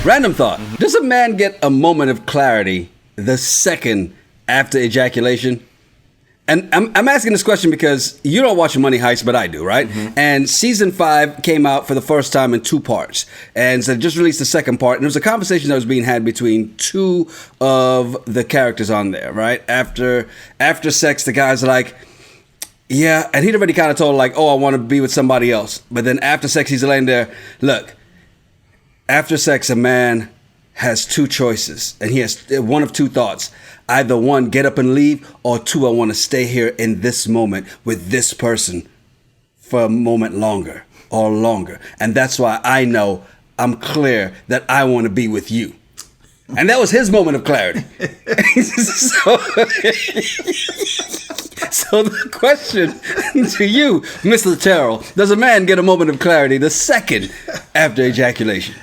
Random thought. Does a man get a moment of clarity the second after ejaculation? And I'm asking this question because you don't watch Money Heist, but I do, right? Mm-hmm. And season 5 came out for the first time in 2 parts. And so just released the second part. And there was a conversation that was being had between 2 of the characters on there, right? After sex, the guy's like, yeah. And he'd already kind of told like, oh, I want to be with somebody else. But then after sex, he's laying there, look, after sex, a man has 2 choices. And he has one of 2 thoughts. Either 1, get up and leave, or 2, I want to stay here in this moment with this person for a moment longer or longer. And that's why I know I'm clear that I want to be with you. And that was his moment of clarity. So the question to you, Mr. Terrell, does a man get a moment of clarity the second after ejaculation?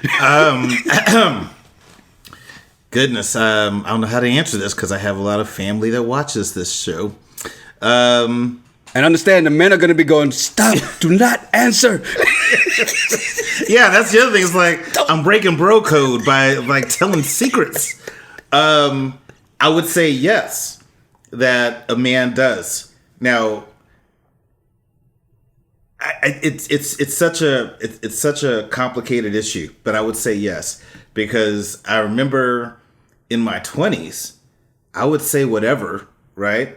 Goodness, I don't know how to answer this because I have a lot of family that watches this show. And understand the men are going to be going, stop, do not answer. Yeah, that's the other thing. It's like, I'm breaking bro code by like telling secrets. I would say yes, that a man does. Now, it's such a complicated issue, but I would say yes, because I remember in my 20s, I would say whatever, right?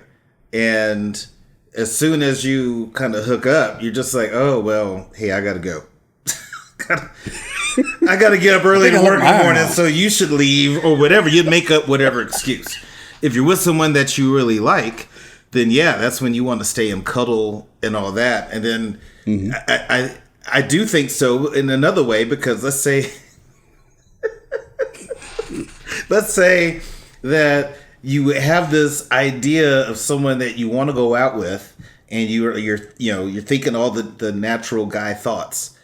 And as soon as you kind of hook up, you're just like, oh, well, hey, I got to go. I got to get up early to work in the morning, so you should leave or whatever. You'd make up whatever excuse. If you're with someone that you really like, then yeah, that's when you want to stay and cuddle and all that. And then I do think so in another way, because let's say that you have this idea of someone that you want to go out with, and you're thinking all the natural guy thoughts,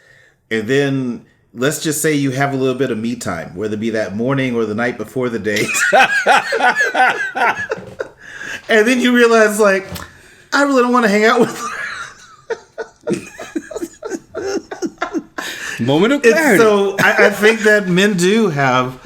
and then let's just say you have a little bit of me time, whether it be that morning or the night before the date, and then you realize like, I really don't want to hang out with her. Moment of clarity. So I think that men do have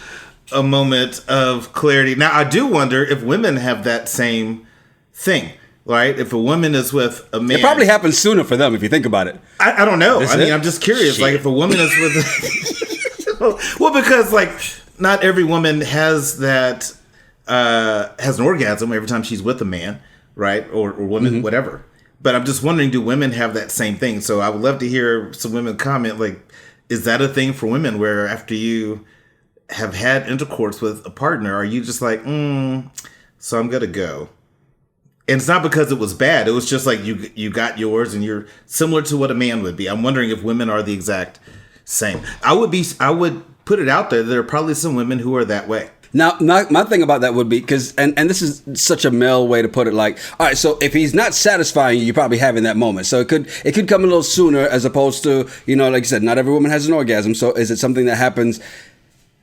a moment of clarity. Now, I do wonder if women have that same thing, right? If a woman is with a man, it probably happens sooner for them if you think about it. I don't know. I'm just curious. Shit. Like if a woman is with, well, because like not every woman has that has an orgasm every time she's with a man, right? Or woman, whatever. But I'm just wondering, do women have that same thing? So I would love to hear some women comment, like, is that a thing for women where after you have had intercourse with a partner, are you just like, so I'm gonna go? And it's not because it was bad. It was just like you got yours and you're similar to what a man would be. I'm wondering if women are the exact same. I would put it out there. There are probably some women who are that way. Now, my thing about that would be, because, and this is such a male way to put it, like, all right, so if he's not satisfying you, you're probably having that moment. So it could come a little sooner, as opposed to, like you said, not every woman has an orgasm. So is it something that happens,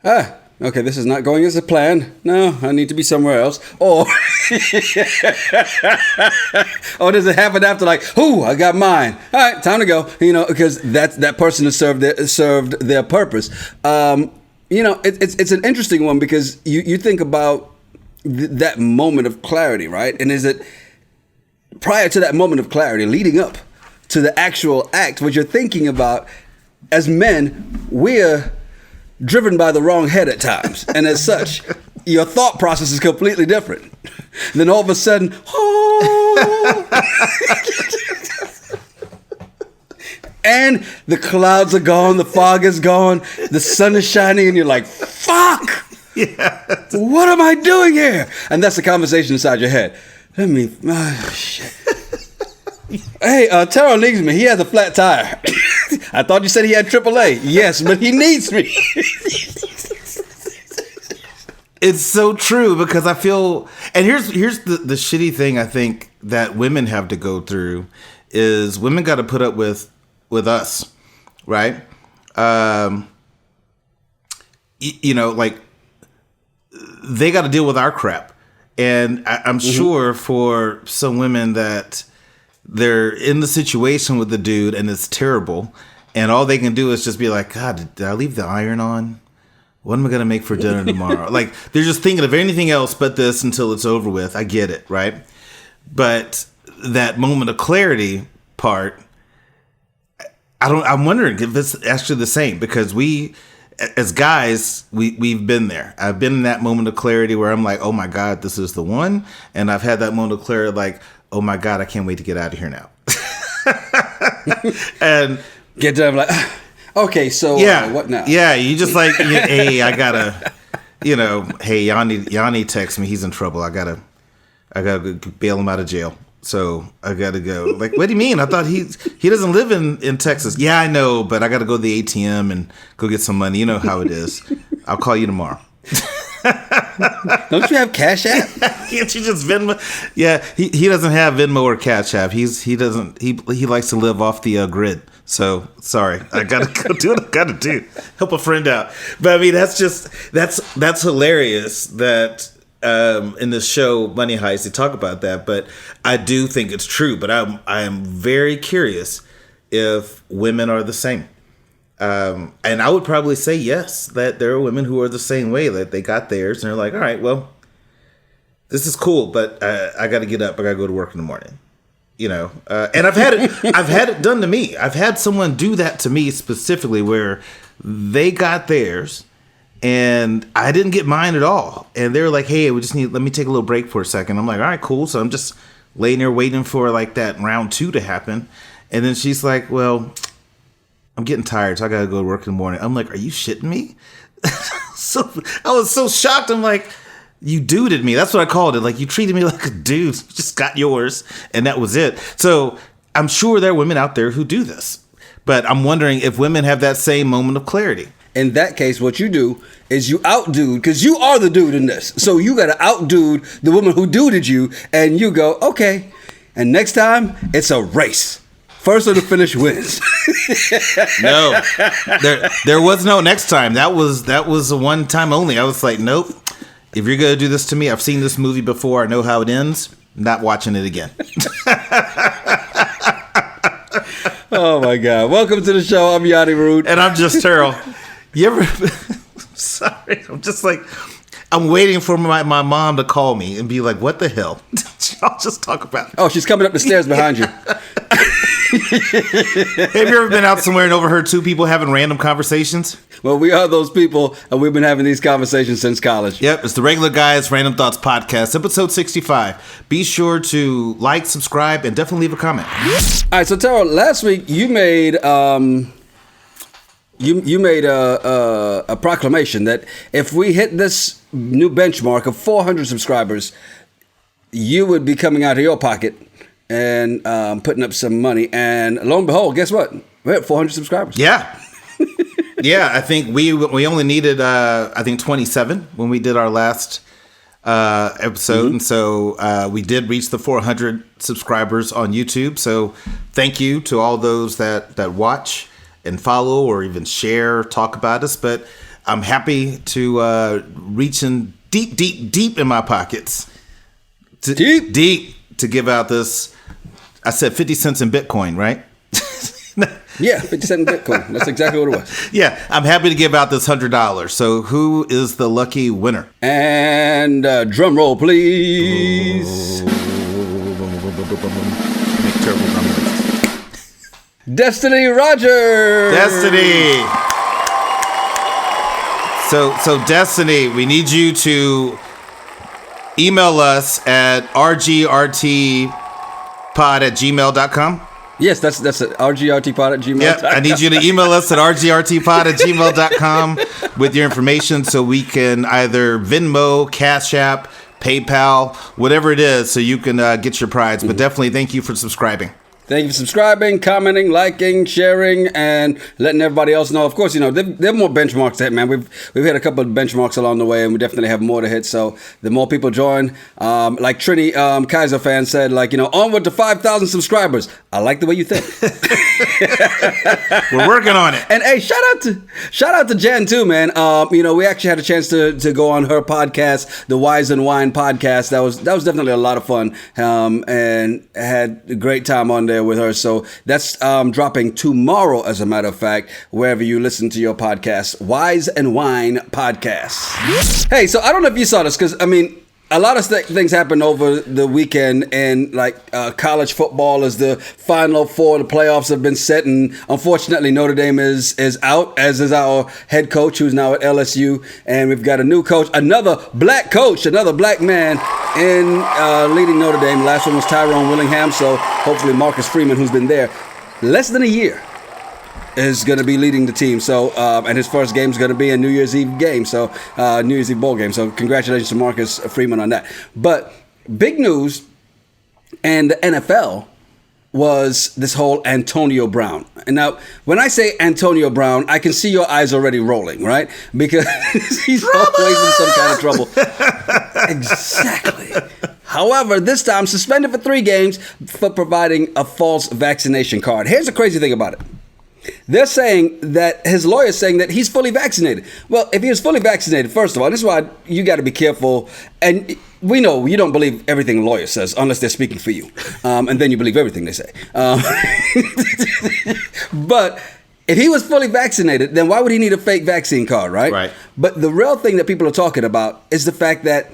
okay, this is not going as a plan. No, I need to be somewhere else. Or, or does it happen after, like, I got mine. All right, time to go. Because that person has served their purpose. It's an interesting one, because you think about that moment of clarity, right? And is it prior to that moment of clarity, leading up to the actual act, what you're thinking about? As men, we're driven by the wrong head at times. And as such, your thought process is completely different. Then all of a sudden, and the clouds are gone, the fog is gone, the sun is shining, and you're like, fuck! Yeah. What am I doing here? And that's the conversation inside your head. Shit. Hey, Terrell needs me. He has a flat tire. I thought you said he had AAA. Yes, but he needs me. It's so true, because I feel, and here's the shitty thing I think that women have to go through is women got to put up with us, right? Like they got to deal with our crap, and I'm sure for some women that they're in the situation with the dude and it's terrible, and all they can do is just be like, God, did I leave the iron on? what am I going to make for dinner tomorrow? Like, they're just thinking of anything else but this until it's over with. I get it, right? But that moment of clarity part, I'm wondering if it's actually the same, because we, as guys, we've been there. I've been in that moment of clarity where I'm like, oh my God, this is the one. And I've had that moment of clarity like, oh my God, I can't wait to get out of here now. And get done like, okay, so what now? Yeah, you just like, hey, I gotta, hey, Yanni text me, he's in trouble. I gotta bail him out of jail. So I gotta go. Like, what do you mean? I thought he doesn't live in Texas. Yeah, I know, but I gotta go to the ATM and go get some money. You know how it is. I'll call you tomorrow. Don't you have Cash App? Can't you just Venmo? Yeah, he doesn't have Venmo or Cash App. He likes to live off the grid. So sorry, I gotta go do what I gotta do. Help a friend out. But I mean, that's hilarious that. In the show Money Heist, they talk about that, but I do think it's true. But I am very curious if women are the same, and I would probably say yes, that there are women who are the same way, that they got theirs and they're like, all right, well, this is cool, but I got to get up, I got to go to work in the morning, And I've had it done to me. I've had someone do that to me specifically, where they got theirs. And I didn't get mine at all. And they were like, hey, let me take a little break for a second. I'm like, all right, cool. So I'm just laying there waiting for like that round 2 to happen. And then she's like, well, I'm getting tired, so I got to go to work in the morning. I'm like, are you shitting me? So I was so shocked. I'm like, you duded me. That's what I called it. Like, you treated me like a dude. You just got yours. And that was it. So I'm sure there are women out there who do this. But I'm wondering if women have that same moment of clarity. In that case, what you do is you outdude, because you are the dude in this. So you got to outdude the woman who duded you, and you go, okay. And next time, it's a race. First one to finish wins. No, there was no next time. That was a one time only. I was like, nope. If you're gonna do this to me, I've seen this movie before. I know how it ends. Not watching it again. Oh my God! Welcome to the show. I'm Yanni Rude, and I'm just Terrell. You ever? Sorry, I'm just like, I'm waiting for my mom to call me and be like, "What the hell?" I'll just talk about it. Oh, she's coming up the stairs behind you. Have you ever been out somewhere and overheard 2 people having random conversations? Well, we are those people, and we've been having these conversations since college. Yep, it's the Regular Guys Random Thoughts Podcast, episode 65. Be sure to like, subscribe, and definitely leave a comment. All right, so Tara, last week you made a proclamation that if we hit this new benchmark of 400 subscribers, you would be coming out of your pocket and putting up some money. And lo and behold, guess what? We're at 400 subscribers. Yeah. Yeah, I think we only needed, 27 when we did our last episode. Mm-hmm. And so we did reach the 400 subscribers on YouTube. So thank you to all those that watch and follow or even share, talk about us. But I'm happy to reach in deep in my pockets. Deep to give out this. I said 50 cents in Bitcoin, right? Yeah, 50 cents in Bitcoin. That's exactly what it was. Yeah, I'm happy to give out this $100. So who is the lucky winner? And drum roll, please. Make terrible drum rolls. Destiny Rogers. Destiny. So Destiny, we need you to email us at rgrtpod@gmail.com. Yes, that's it. rgrtpod@gmail.com. Yep, I need you to email us at rgrtpod@gmail.com with your information so we can either Venmo, Cash App, PayPal, whatever it is, so you can get your prize. But definitely thank you for subscribing. Thank you for subscribing, commenting, liking, sharing, and letting everybody else know. Of course, there are more benchmarks to hit, man. We've hit a couple of benchmarks along the way, and we definitely have more to hit. So the more people join, like Trini Kaiser fan said, onward to 5,000 subscribers. I like the way you think. We're working on it. And hey, shout out to Jen too, man. We actually had a chance to go on her podcast, the Wise and Wine podcast. That was definitely a lot of fun, and had a great time on there. there with her. So that's dropping tomorrow, as a matter of fact, wherever you listen to your podcast, Wise and Wine Podcast. Hey, so I don't know if you saw this, because, I mean, a lot of things happened over the weekend, and college football is the Final Four. The playoffs have been set, and unfortunately Notre Dame is out, as is our head coach, who's now at LSU. And we've got a new coach, another black coach, another black man in leading Notre Dame. Last one was Tyrone Willingham, so hopefully Marcus Freeman, who's been there less than a year, is going to be leading the team. So, and his first game is going to be a New Year's Eve game. So, New Year's Eve bowl game. So, congratulations to Marcus Freeman on that. But big news, and the NFL, was this whole Antonio Brown. And now, when I say Antonio Brown, I can see your eyes already rolling, right? Because he's always in some kind of trouble. Exactly. However, this time suspended for 3 games for providing a false vaccination card. Here's the crazy thing about it. They're saying that his lawyer's saying that he's fully vaccinated. Well, if he was fully vaccinated, first of all, this is why you got to be careful. And we know you don't believe everything a lawyer says unless they're speaking for you. And then you believe everything they say. But if he was fully vaccinated, then why would he need a fake vaccine card, right? Right. But the real thing that people are talking about is the fact that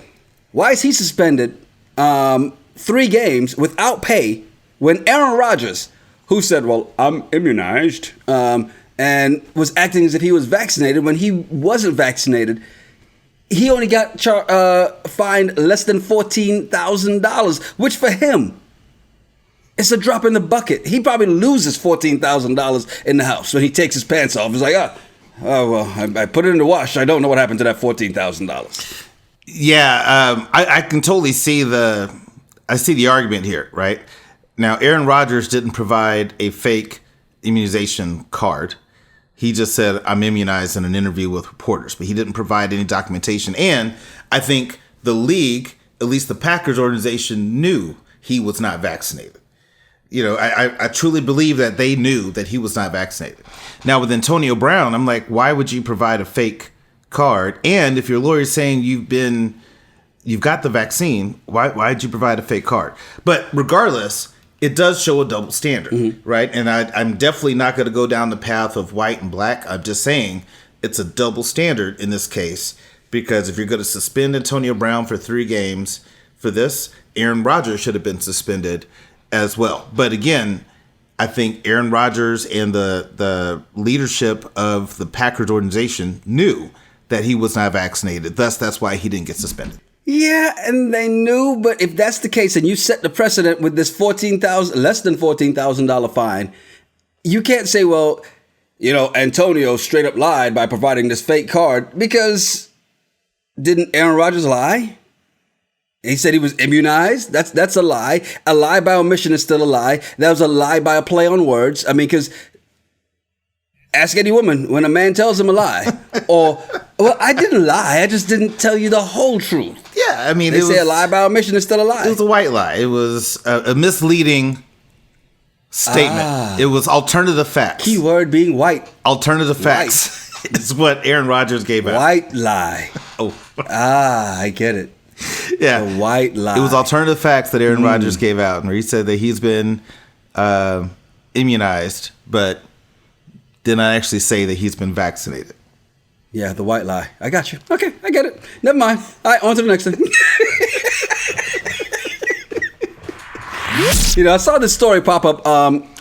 why is he suspended 3 games without pay when Aaron Rodgers, who said, well, I'm immunized, and was acting as if he was vaccinated when he wasn't vaccinated, he only got fined less than $14,000, which for him, it's a drop in the bucket. He probably loses $14,000 in the house when he takes his pants off. He's like, I put it in the wash. I don't know what happened to that $14,000. Yeah, I can totally see the argument here, right? Now, Aaron Rodgers didn't provide a fake immunization card. He just said, I'm immunized in an interview with reporters, but he didn't provide any documentation. And I think the league, at least the Packers organization, knew he was not vaccinated. You know, I truly believe that they knew that he was not vaccinated. Now, with Antonio Brown, I'm like, why would you provide a fake card? And if your lawyer's saying you've got the vaccine, why did you provide a fake card? But regardless, it does show a double standard, right? And I'm definitely not going to go down the path of white and black. I'm just saying it's a double standard in this case, because if you're going to suspend Antonio Brown for 3 games for this, Aaron Rodgers should have been suspended as well. But again, I think Aaron Rodgers and the leadership of the Packers organization knew that he was not vaccinated. Thus, that's why he didn't get suspended. Yeah, and they knew, but if that's the case, and you set the precedent with this less than $14,000 fine, you can't say, well, Antonio straight up lied by providing this fake card, because didn't Aaron Rodgers lie? He said he was immunized. That's a lie. A lie by omission is still a lie. That was a lie by a play on words. I mean, because ask any woman when a man tells them a lie, or, well, I didn't lie. I just didn't tell you the whole truth. Yeah, I mean, they say a lie by omission is still a lie. It was a white lie. It was a misleading statement. It was alternative facts. Keyword being white. Alternative facts is what Aaron Rodgers gave out. White lie. Oh. I get it. Yeah. A white lie. It was alternative facts that Aaron Rodgers gave out, where he said that he's been immunized, but did not actually say that he's been vaccinated. Yeah, the white lie. I got you. Okay, I get it. Never mind. All right, on to the next thing. I saw this story pop up.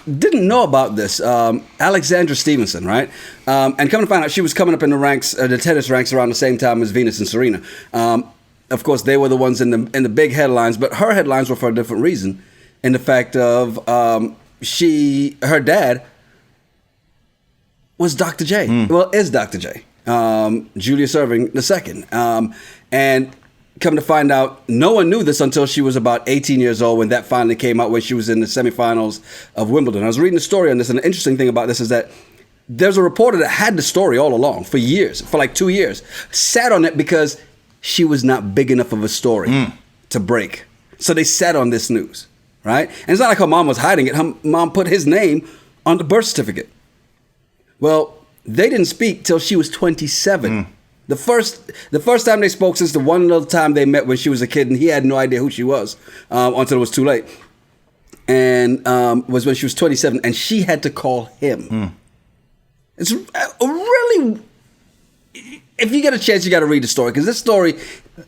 Didn't know about this. Alexandra Stevenson, right? And coming to find out, she was coming up in the ranks, the tennis ranks, around the same time as Venus and Serena. Of course, they were the ones in the big headlines, but her headlines were for a different reason. In the fact of her dad was Dr. J. Well, is Dr. J. Julius Erving II. And come to find out, no one knew this until she was about 18 years old, when that finally came out, when she was in the semifinals of Wimbledon. I was reading the story on this, and the interesting thing about this is that there's a reporter that had the story all along for years, for like 2 years, sat on it because she was not big enough of a story to break. So they sat on this news, right? And it's not like her mom was hiding it. Her mom put his name on the birth certificate. Well, they didn't speak till she was 27. The first time they spoke since the one little time they met when she was a kid, and he had no idea who she was until it was too late. and was when she was 27, and she had to call him. It's really, if you get a chance, you got to read the story, because this story,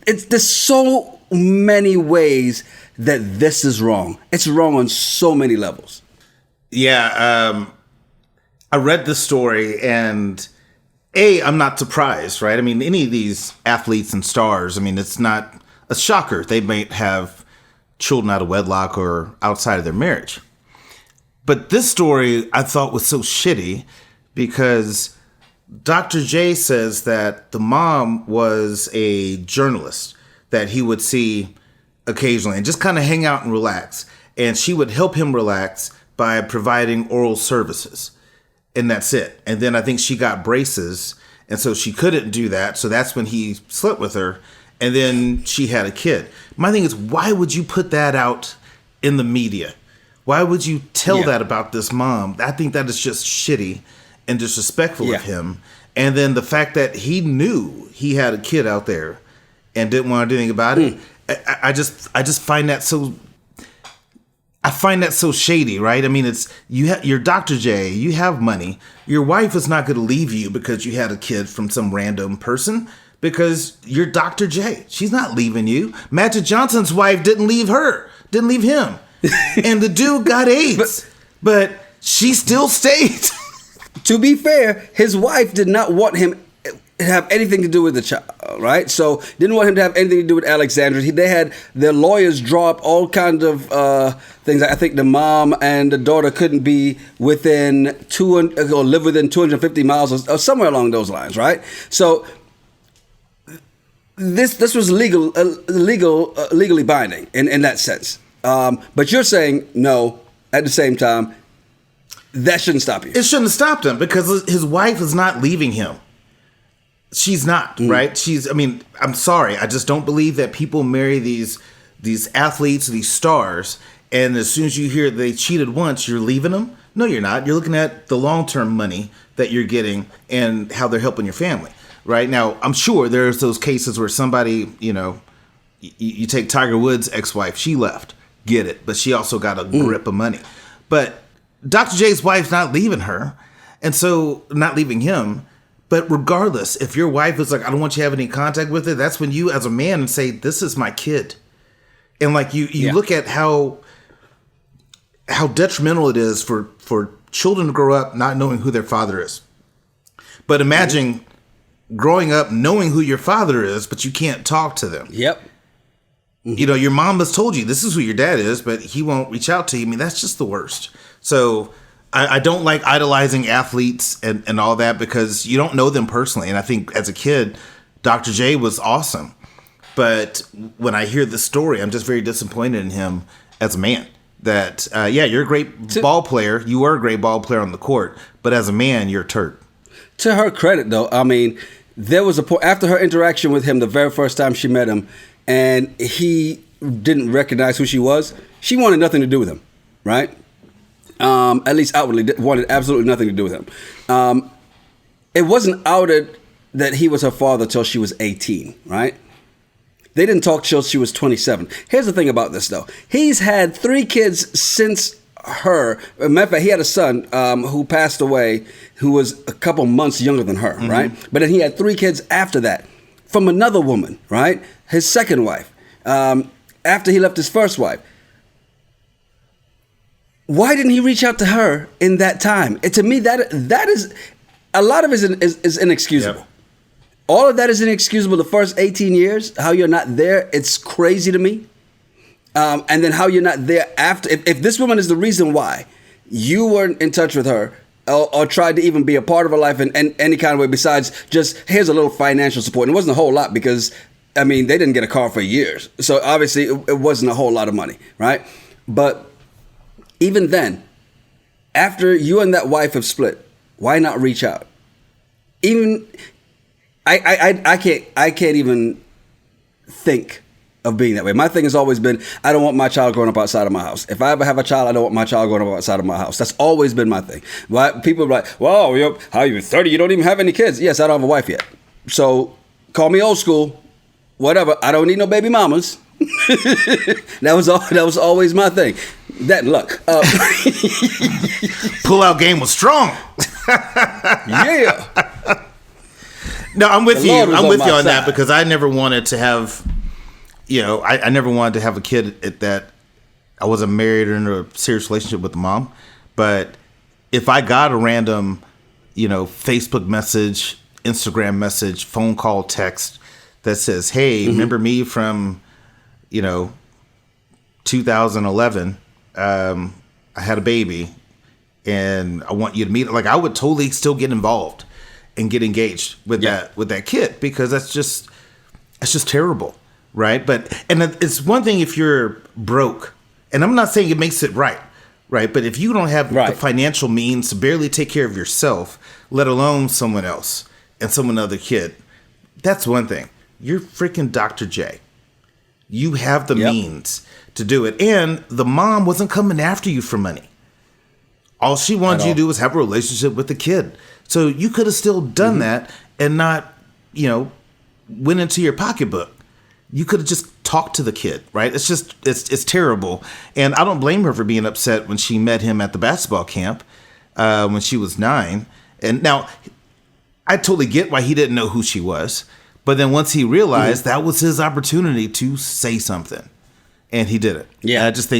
there's so many ways that this is wrong. It's wrong on so many levels. Yeah, I read this story, and I'm not surprised, right? I mean, any of these athletes and stars, I mean, it's not a shocker. They might have children out of wedlock or outside of their marriage. But this story I thought was so shitty because Dr. J says that the mom was a journalist that he would see occasionally and just kind of hang out and relax. And she would help him relax by providing oral services. And that's it. And then I think she got braces, and so she couldn't do that. So that's when he slept with her. And then she had a kid. My thing is, why would you put that out in the media? Why would you tell that about this mom? I think that is just shitty and disrespectful of him. And then the fact that he knew he had a kid out there and didn't want to do anything about it. I just find that so. I find that so shady, right? I mean, it's you're Dr. J. You have money. Your wife is not going to leave you because you had a kid from some random person. Because you're Dr. J. She's not leaving you. Magic Johnson's wife didn't leave her. Didn't leave him. And the dude got AIDS. But she still stayed. To be fair, his wife did not want him to have anything to do with the child, right? So didn't want him to have anything to do with Alexandra. They had their lawyers draw up all kinds of things. I think the mom and the daughter couldn't be within or live within 250 miles or somewhere along those lines, right? So This was legally binding in that sense. But you're saying no. At the same time, that shouldn't stop you. It shouldn't have stopped him because his wife is not leaving him. She's not, right? I'm sorry. I just don't believe that people marry these athletes, these stars, and as soon as you hear they cheated once, you're leaving them. No, you're not. You're looking at the long-term money that you're getting and how they're helping your family. Right now, I'm sure there's those cases where somebody, you take Tiger Woods' ex-wife, she left, get it, but she also got a grip of money. But Dr. J's wife's not leaving her, and so not leaving him. But regardless, if your wife is like, I don't want you to have any contact with it, that's when you, as a man, say, this is my kid. And like you look at how detrimental it is for children to grow up not knowing who their father is. But imagine growing up knowing who your father is, but you can't talk to them. Yep. Your mom has told you this is who your dad is, but he won't reach out to you. I mean, that's just the worst. So I don't like idolizing athletes and all that because you don't know them personally. And I think as a kid, Dr. J was awesome. But when I hear the story, I'm just very disappointed in him as a man. That, you're a great ball player. You were a great ball player on the court. But as a man, you're a turd. To her credit, though, I mean, there was a point after her interaction with him the very first time she met him, and he didn't recognize who she was. She wanted nothing to do with him, right? At least outwardly, wanted absolutely nothing to do with him. It wasn't outed that he was her father till she was 18, right? They didn't talk till she was 27. Here's the thing about this, though. He's had 3 kids since her. Matter of fact, he had a son who passed away who was a couple months younger than her, right? But then he had 3 kids after that from another woman, right? His second wife, after he left his first wife. Why didn't he reach out to her in that time? To me, that is, a lot of it is inexcusable. Yep. All of that is inexcusable. The first 18 years, how you're not there, it's crazy to me. And then how you're not there after. If this woman is the reason why you weren't in touch with her or tried to even be a part of her life in any kind of way besides just here's a little financial support. And it wasn't a whole lot because, I mean, they didn't get a car for years. So obviously it wasn't a whole lot of money, right? But even then, after you and that wife have split, why not reach out? Even I can't even think of being that way. My thing has always been, I don't want my child growing up outside of my house. If I ever have a child, I don't want my child growing up outside of my house. That's always been my thing. Why people are like, "Well, how are you 30? You don't even have any kids." Yes, I don't have a wife yet. So call me old school, whatever. I don't need no baby mamas. That was always my thing. That and luck. Pull-out game was strong. Yeah. No, I'm with you. I'm with you on that side. because I never wanted to have, I never wanted to have a kid that I wasn't married or in a serious relationship with the mom. But if I got a random, Facebook message, Instagram message, phone call, text that says, "Hey, remember me from, 2011? I had a baby, and I want you to meet." Like, I would totally still get involved and get engaged with that kid because that's just terrible, right? And it's one thing if you're broke, and I'm not saying it makes it right? But if you don't have the financial means to barely take care of yourself, let alone someone else and some other kid, that's one thing. You're freaking Dr. J. You have the means to do it. And the mom wasn't coming after you for money. All she wanted you to do was have a relationship with the kid. So you could have still done that and not, went into your pocketbook. You could have just talked to the kid, right? It's terrible. And I don't blame her for being upset when she met him at the basketball camp when she was 9. And now, I totally get why he didn't know who she was. But then once he realized that was his opportunity to say something. And he did it. Yeah. And I just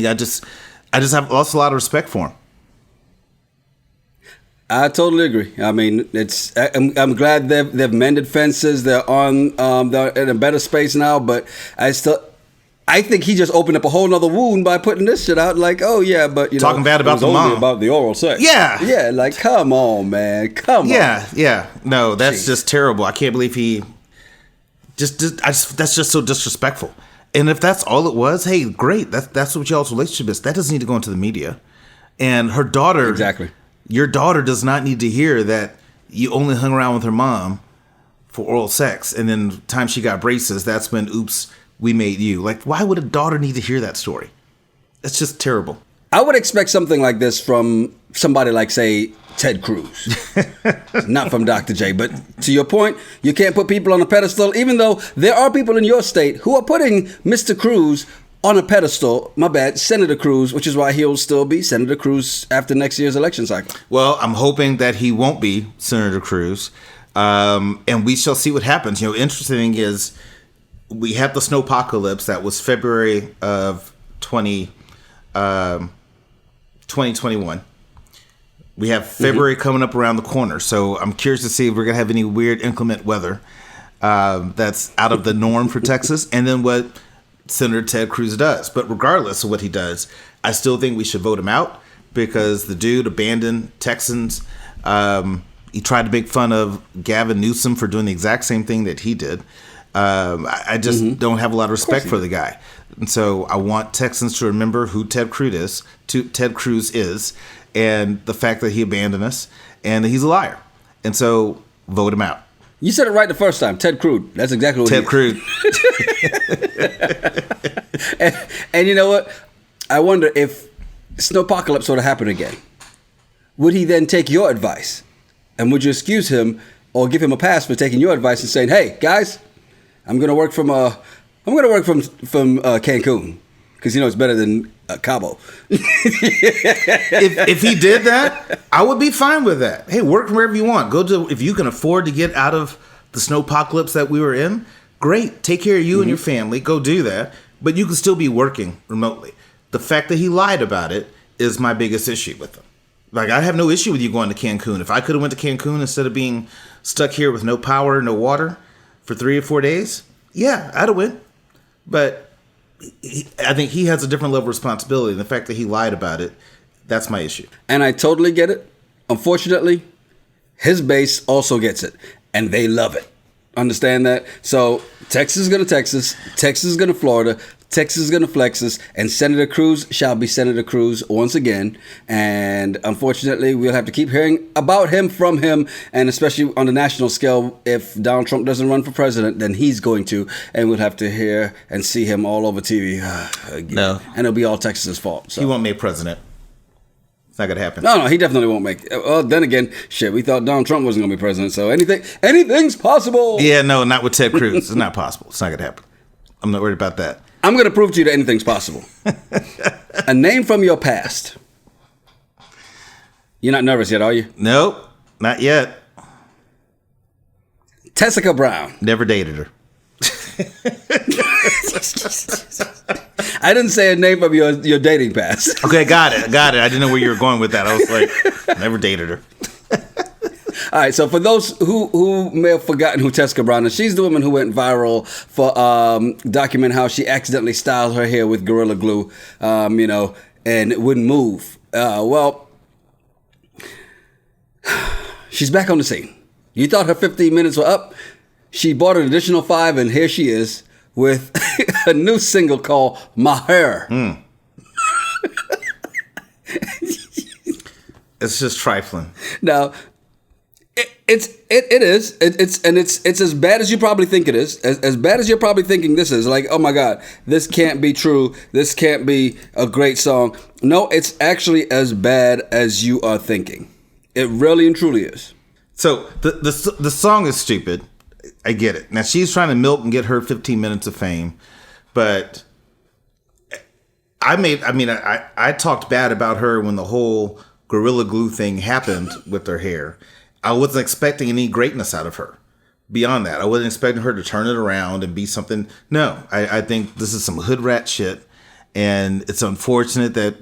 have lost a lot of respect for him. I totally agree. I mean, I'm glad they've mended fences. They're in a better space now. But I think he just opened up a whole nother wound by putting this shit out. Like, oh yeah, but talking bad about the mom, about the oral sex. Yeah. Like, come on, man, come on. Yeah. No, that's just terrible. I can't believe he that's just so disrespectful. And if that's all it was, hey, great. That's what y'all's relationship is. That doesn't need to go into the media. And her daughter, exactly. Your daughter does not need to hear that you only hung around with her mom for oral sex, and then the time she got braces, that's when, oops, we made you. Like, why would a daughter need to hear that story? It's just terrible. I would expect something like this from somebody like, say, Ted Cruz. Not from Dr. J. But to your point, you can't put people on a pedestal, even though there are people in your state who are putting Mr. Cruz on a pedestal. My bad, Senator Cruz, which is why he'll still be Senator Cruz after next year's election cycle. Well, I'm hoping that he won't be Senator Cruz, and we shall see what happens. Interesting is we had the snowpocalypse that was February of 2021. We have February coming up around the corner, so I'm curious to see if we're going to have any weird inclement weather that's out of the norm for Texas, and then what Senator Ted Cruz does. But regardless of what he does, I still think we should vote him out because the dude abandoned Texans. He tried to make fun of Gavin Newsom for doing the exact same thing that he did. I just don't have a lot of respect for the guy. And so I want Texans to remember who Ted Cruz is, and the fact that he abandoned us, and that he's a liar. And so vote him out. You said it right the first time. Ted Cruz. That's exactly what Ted Cruz. And you know what? I wonder if snowpocalypse were to happen again. Would he then take your advice? And would you excuse him or give him a pass for taking your advice and saying, "Hey, guys, I'm going to work from Cancun because it's better than Cabo." if he did that, I would be fine with that. Hey, work wherever you want. If you can afford to get out of the snowpocalypse that we were in, great. Take care of you and your family. Go do that. But you can still be working remotely. The fact that he lied about it is my biggest issue with him. Like, I have no issue with you going to Cancun. If I could have went to Cancun instead of being stuck here with no power, no water for 3 or 4 days, yeah, I'd have went. But I think he has a different level of responsibility. And the fact that he lied about it, that's my issue. And I totally get it. Unfortunately, his base also gets it. And they love it. Understand that? So Texas is going to Texas. Texas is going to Florida. Texas is going to flex us. And Senator Cruz shall be Senator Cruz once again. And unfortunately, we'll have to keep hearing about him from him. And especially on the national scale, if Donald Trump doesn't run for president, then he's going to. And we'll have to hear and see him all over TV again. No. And it'll be all Texas's fault. So. He won't make president. It's not going to happen. No, he definitely won't make. Well, then again, shit, we thought Donald Trump wasn't going to be president, so anything's possible. Yeah, no, not with Ted Cruz. It's not possible. It's not going to happen. I'm not worried about that. I'm going to prove to you that anything's possible. A name from your past. You're not nervous yet, are you? Nope, not yet. Tessica Brown. Never dated her. I didn't say a name from your dating past. Okay, got it. I didn't know where you were going with that. I was like, never dated her. All right, so for those who may have forgotten who Tessica Brown is, she's the woman who went viral for document how she accidentally styled her hair with Gorilla Glue, and it wouldn't move. Well, she's back on the scene. You thought her 15 minutes were up. She bought an additional 5, and here she is with a new single called My Hair. It's just trifling. Now, it is. It's as bad as you probably think it is. As bad as you're probably thinking this is. Like, oh my God, this can't be true. This can't be a great song. No, it's actually as bad as you are thinking. It really and truly is. So the song is stupid. I get it. Now she's trying to milk and get her 15 minutes of fame, but I talked bad about her when the whole Gorilla Glue thing happened with her hair. I wasn't expecting any greatness out of her. Beyond that, I wasn't expecting her to turn it around and be something. No, I think this is some hood rat shit, and it's unfortunate that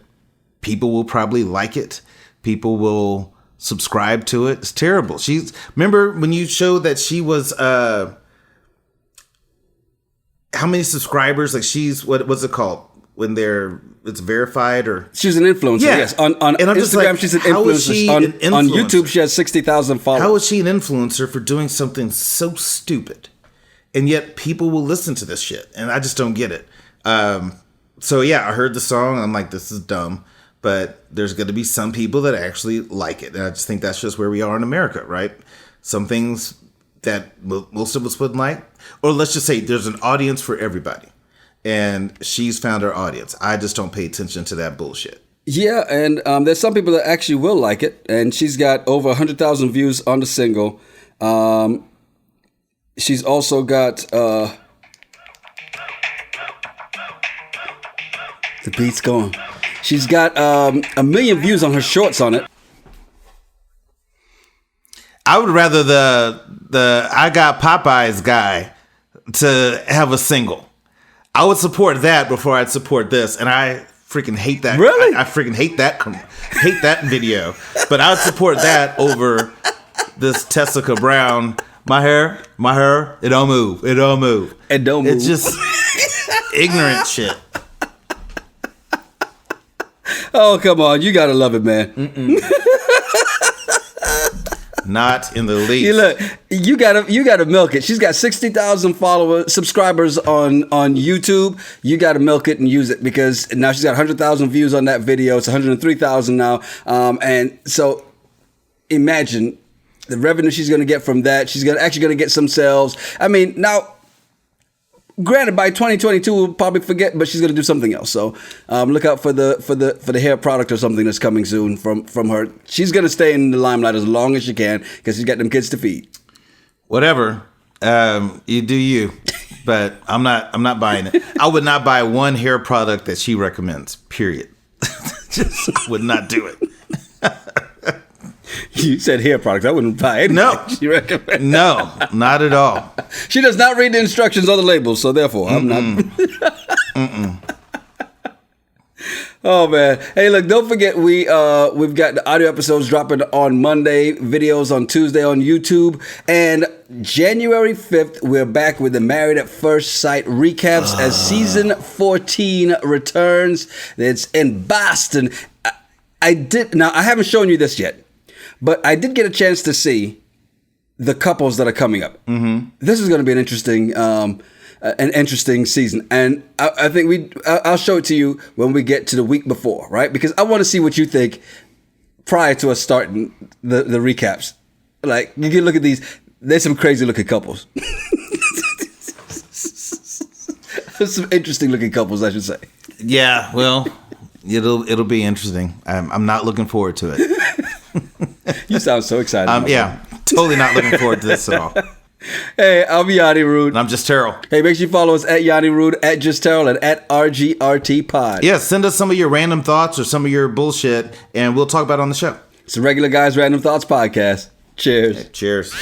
people will probably like it. People will subscribe to it. It's terrible. Remember when you showed that she was how many subscribers? Like what's it called when it's verified? Or she's an influencer. Yeah. Yes, on Instagram like, she's an influencer. On YouTube she has 60,000 followers. How is she an influencer for doing something so stupid? And yet people will listen to this shit, and I just don't get it. So yeah, I heard the song. I'm like, this is dumb. But there's going to be some people that actually like it. And I just think that's just where we are in America, right? Some things that most of us wouldn't like. Or let's just say there's an audience for everybody. And she's found her audience. I just don't pay attention to that bullshit. Yeah, and there's some people that actually will like it. And she's got over 100,000 views on the single. She's also got... the beat's going. She's got 1 million views on her shorts on it. I would rather the I Got Popeyes guy to have a single. I would support that before I'd support this, and I freaking hate that. Really? I freaking hate that video. But I would support that over this Tessica Brown. My hair, it don't move. It don't move. It's just ignorant shit. Oh, come on. You got to love it, man. Not in the least. Look, you gotta milk it. She's got 60,000 subscribers on YouTube. You gotta milk it and use it, because now she's got 100,000 views on that video. It's 103,000 now. And so imagine the revenue she's gonna get from that. She's actually gonna get some sales. I mean, now, granted, by 2022 we'll probably forget, but she's gonna do something else. So look out for the hair product or something that's coming soon from her. She's gonna stay in the limelight as long as she can, because she's got them kids to feed. Whatever, you do you, but I'm not buying it. I would not buy one hair product that she recommends. Period. Just would not do it. You said hair products. I wouldn't buy anything. No. She recommends. No, not at all. She does not read the instructions on the labels, so therefore I'm not. Oh man! Hey, look! Don't forget we've got the audio episodes dropping on Monday, videos on Tuesday on YouTube, and January 5th we're back with the Married at First Sight recaps as season 14 returns. It's in Boston. I haven't shown you this yet, but I did get a chance to see the couples that are coming up. Mm-hmm. This is going to be an interesting season, and I think I'll show it to you when we get to the week before, right? Because I want to see what you think prior to us starting the recaps. Like, you can look at these. There's some crazy looking couples. Some interesting looking couples, I should say. Yeah, well, it'll be interesting. I'm not looking forward to it. You sound so excited. Yeah, totally not looking forward to this at all. Hey, I'm Yanni Rude. And I'm Just Terrell. Hey, make sure you follow us at Yanni Rude, at Just Terrell, and at RGRT Pod. Yeah, send us some of your random thoughts or some of your bullshit, and we'll talk about it on the show. It's the Regular Guys Random Thoughts Podcast. Cheers. Cheers.